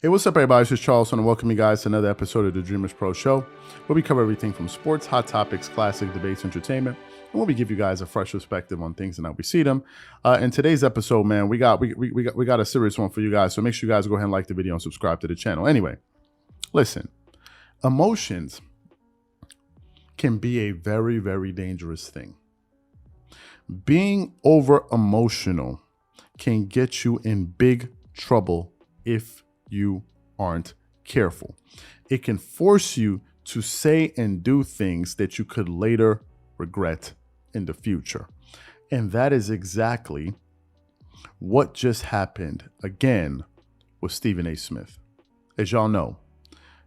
Hey, what's up, everybody? This is Charles, and welcome you guys to another episode of the Dreamerspro Show, where we cover everything from sports, hot topics, classic debates, entertainment, and where we give you guys a fresh perspective on things and how we see them. In today's episode, man, we got a serious one for you guys, so make sure you guys go ahead and like the video and subscribe to the channel. Anyway, listen, emotions can be a very, very dangerous thing. Being over emotional can get you in big trouble if you aren't careful. It can force you to say and do things that you could later regret in the future. And that is exactly what just happened again with Stephen A. Smith. As y'all know,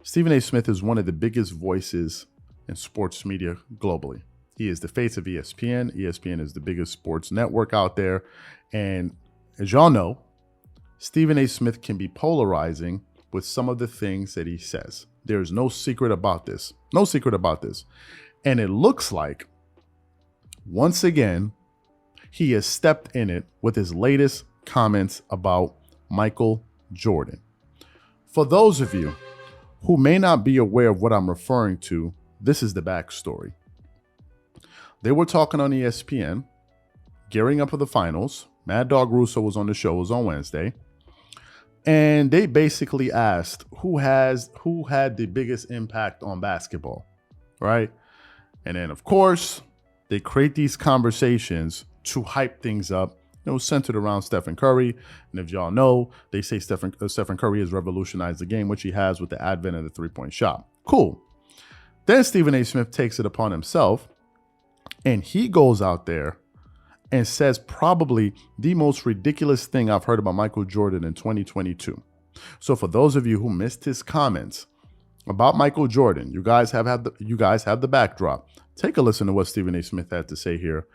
Stephen A. Smith is one of the biggest voices in sports media globally. He is the face of ESPN. ESPN is the biggest sports network out there. And as y'all know, Stephen A. Smith can be polarizing with some of the things that he says. There's no secret about this. No secret about this. And it looks like, once again, he has stepped in it with his latest comments about Michael Jordan. For those of you who may not be aware of what I'm referring to, this is the backstory. They were talking on ESPN, gearing up for the finals. Mad Dog Russo was on the show. It was on Wednesday. And they basically asked who had the biggest impact on basketball, right? And then, of course, they create these conversations to hype things up, centered around Stephen Curry. And if y'all know, they say Stephen Curry has revolutionized the game, which he has with the advent of the three-point shot. Cool. Then Stephen A. Smith takes it upon himself, and he goes out there and says probably the most ridiculous thing I've heard about Michael Jordan in 2022. So for those of you who missed his comments about Michael Jordan, you guys have the backdrop. Take a listen to what Stephen A. Smith had to say here,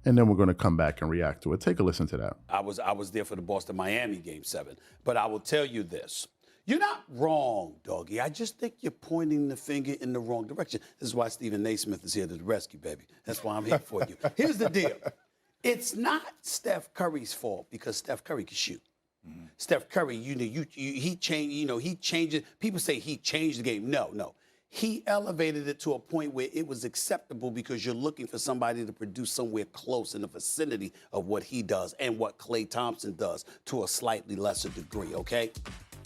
and then we're going to come back and react to it. Take a listen to that. I was there for the Boston-Miami Game 7, but I will tell you this. You're not wrong, doggy. I just think you're pointing the finger in the wrong direction. This is why Stephen A. Smith is here to the rescue, baby. That's why I'm here for you. Here's the deal. It's not Steph Curry's fault because Steph Curry can shoot. Mm-hmm. Steph Curry, he changed it. People say he changed the game. No. He elevated it to a point where it was acceptable because you're looking for somebody to produce somewhere close in the vicinity of what he does and what Klay Thompson does to a slightly lesser degree, okay?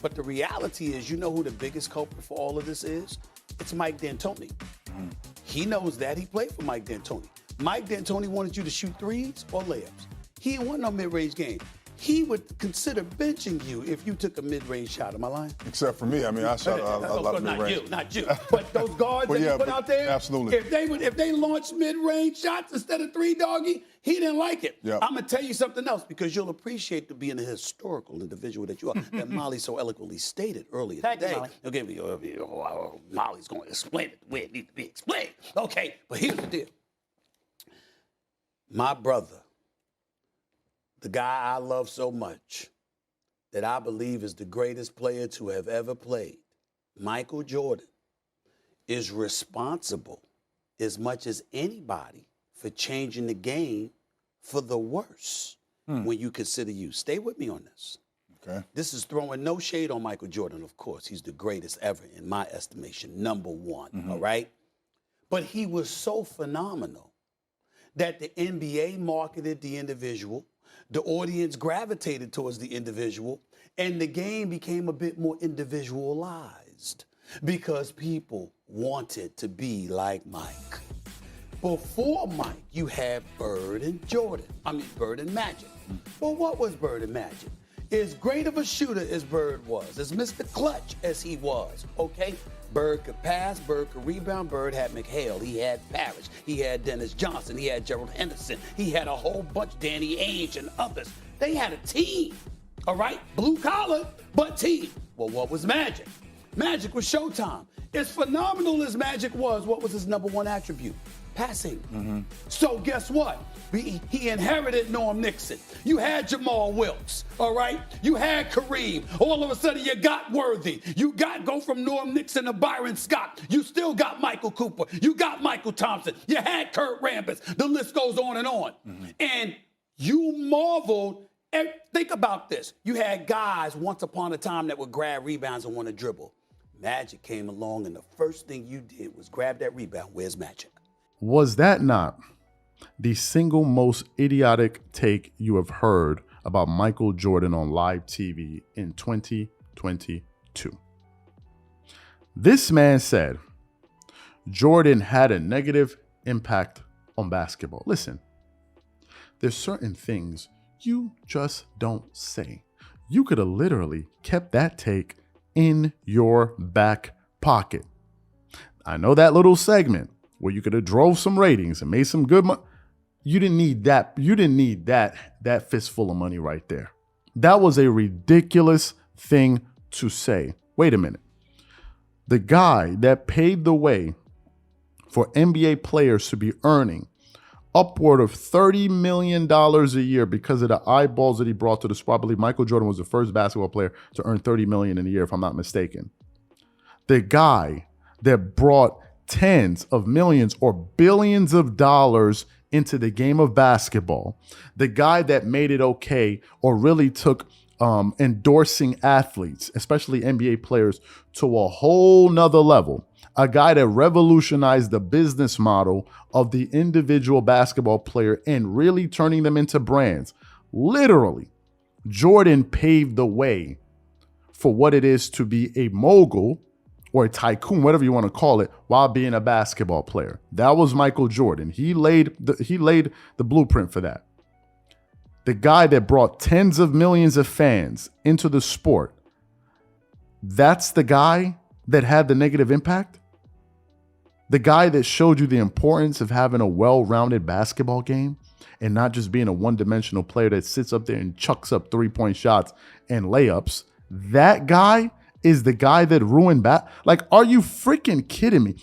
But the reality is, you know who the biggest culprit for all of this is? It's Mike D'Antoni. Mm-hmm. He knows that. He played for Mike D'Antoni. Mike D'Antoni wanted you to shoot threes or layups. He didn't want no mid-range game. He would consider benching you if you took a mid-range shot. Am I lying? Except for me. I mean, I shot a lot of mid-range. Not you. But those guards that you put out there, absolutely. If they launched mid-range shots instead of three, doggy, he didn't like it. Yep. I'm going to tell you something else because you'll appreciate being a historical individual that you are, that Molly so eloquently stated earlier today. Okay, Molly's going to explain it the way it needs to be explained. Okay, but here's the deal. My brother, the guy I love so much, that I believe is the greatest player to have ever played, Michael Jordan, is responsible as much as anybody for changing the game for the worse when you consider you. Stay with me on this. Okay. This is throwing no shade on Michael Jordan, of course. He's the greatest ever in my estimation, number one, all right? But he was so phenomenal that the NBA marketed the individual, the audience gravitated towards the individual, and the game became a bit more individualized because people wanted to be like Mike. Before Mike, you had Bird and Magic. Well, what was Bird and Magic? As great of a shooter as Bird was, as Mr. Clutch as he was, okay? Bird could pass, Bird could rebound, Bird had McHale, he had Parrish, he had Dennis Johnson, he had Gerald Henderson, he had a whole bunch, Danny Ainge and others. They had a team, all right? Blue collar, but team. Well, what was Magic? Magic was Showtime. As phenomenal as Magic was, what was his number one attribute? Passing. So guess what? He inherited Norm Nixon. You had Jamal Wilkes, all right? You had Kareem. All of a sudden, you got Worthy. You go from Norm Nixon to Byron Scott. You still got Michael Cooper. You got Michael Thompson. You had Kurt Rambis. The list goes on and on. And you marveled And think about this. You had guys once upon a time that would grab rebounds and want to dribble. Magic came along, and the first thing you did was grab that rebound. Where's Magic? Was that not the single most idiotic take you have heard about Michael Jordan on live TV in 2022? This man said Jordan had a negative impact on basketball. Listen, there's certain things you just don't say. You could have literally kept that take in your back pocket. I know that little segment where you could have drove some ratings and made some good money. You didn't need that. You didn't need that fistful of money right there. That was a ridiculous thing to say. Wait a minute. The guy that paved the way for NBA players to be earning upward of $30 million a year because of the eyeballs that he brought to the sport. I believe Michael Jordan was the first basketball player to earn $30 million in a year, if I'm not mistaken. The guy that brought tens of millions or billions of dollars into the game of basketball, the guy that made it okay or really took endorsing athletes, especially NBA players, to a whole nother level. A guy that revolutionized the business model of the individual basketball player and really turning them into brands. Literally, Jordan paved the way for what it is to be a mogul or a tycoon, whatever you want to call it, while being a basketball player. That was Michael Jordan. He laid the blueprint for that. The guy that brought tens of millions of fans into the sport, that's the guy that had the negative impact? The guy that showed you the importance of having a well-rounded basketball game and not just being a one-dimensional player that sits up there and chucks up three-point shots and layups. That guy is the guy that ruined Like, are you freaking kidding me?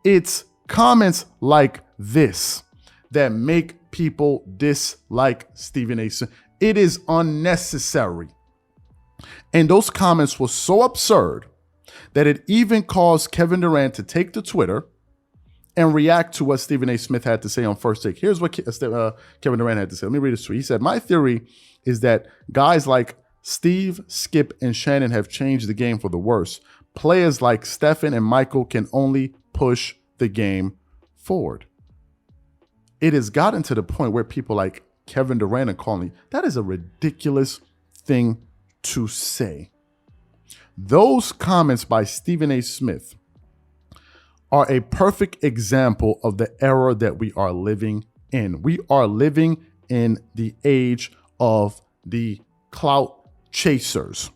It's comments like this that make people dislike Stephen A. Smith. It is unnecessary. And those comments were so absurd that it even caused Kevin Durant to take to Twitter and react to what Stephen A. Smith had to say on First Take. Here's what Kevin Durant had to say. Let me read this to you. He said, "My theory is that guys like Steve, Skip, and Shannon have changed the game for the worse. Players like Stephen and Michael can only push the game forward." It has gotten to the point where people like Kevin Durant are calling, that is a ridiculous thing to say. Those comments by Stephen A. Smith are a perfect example of the era that we are living in. We are living in the age of the clout chasers.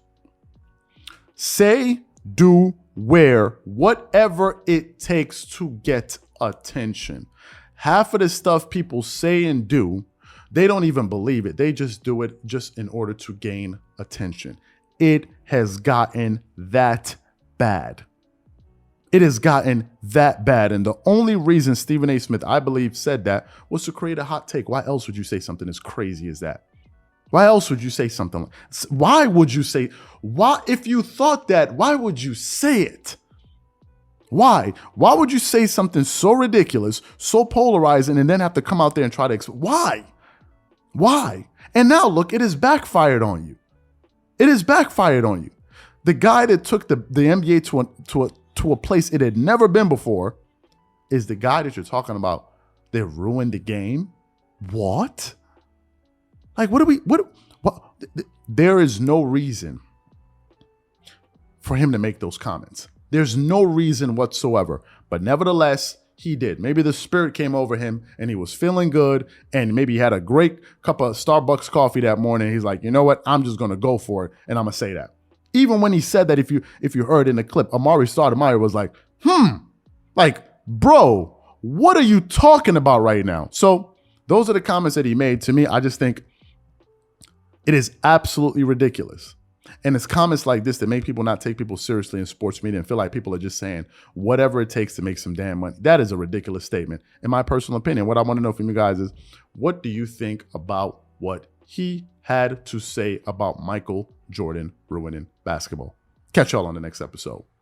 Say, do, wear, whatever it takes to get attention. Half of the stuff people say and do, they don't even believe it. They just do it just in order to gain attention. It has gotten that bad. It has gotten that bad. And the only reason Stephen A. Smith, I believe, said that was to create a hot take. Why else would you say something as crazy as that? Why else would you say something? Why would you say, if you thought that, why would you say it? Why? Why would you say something so ridiculous, so polarizing, and then have to come out there and try to explain? Why? Why? And now look, it has backfired on you. It has backfired on you. The guy that took the NBA to a place it had never been before is the guy that you're talking about that ruined the game. What? Like, what? There is no reason for him to make those comments. There's no reason whatsoever. But nevertheless, he did. Maybe the spirit came over him and he was feeling good, and maybe he had a great cup of Starbucks coffee that morning. He's like, you know what? I'm just going to go for it, and I'm going to say that. Even when he said that, if you heard in the clip, Amari Stoudemire was like, like, bro, what are you talking about right now? So those are the comments that he made. To me, I just think it is absolutely ridiculous. And it's comments like this that make people not take people seriously in sports media and feel like people are just saying whatever it takes to make some damn money. That is a ridiculous statement. In my personal opinion, what I want to know from you guys is, what do you think about what he had to say about Michael Jordan ruining basketball? Catch y'all on the next episode.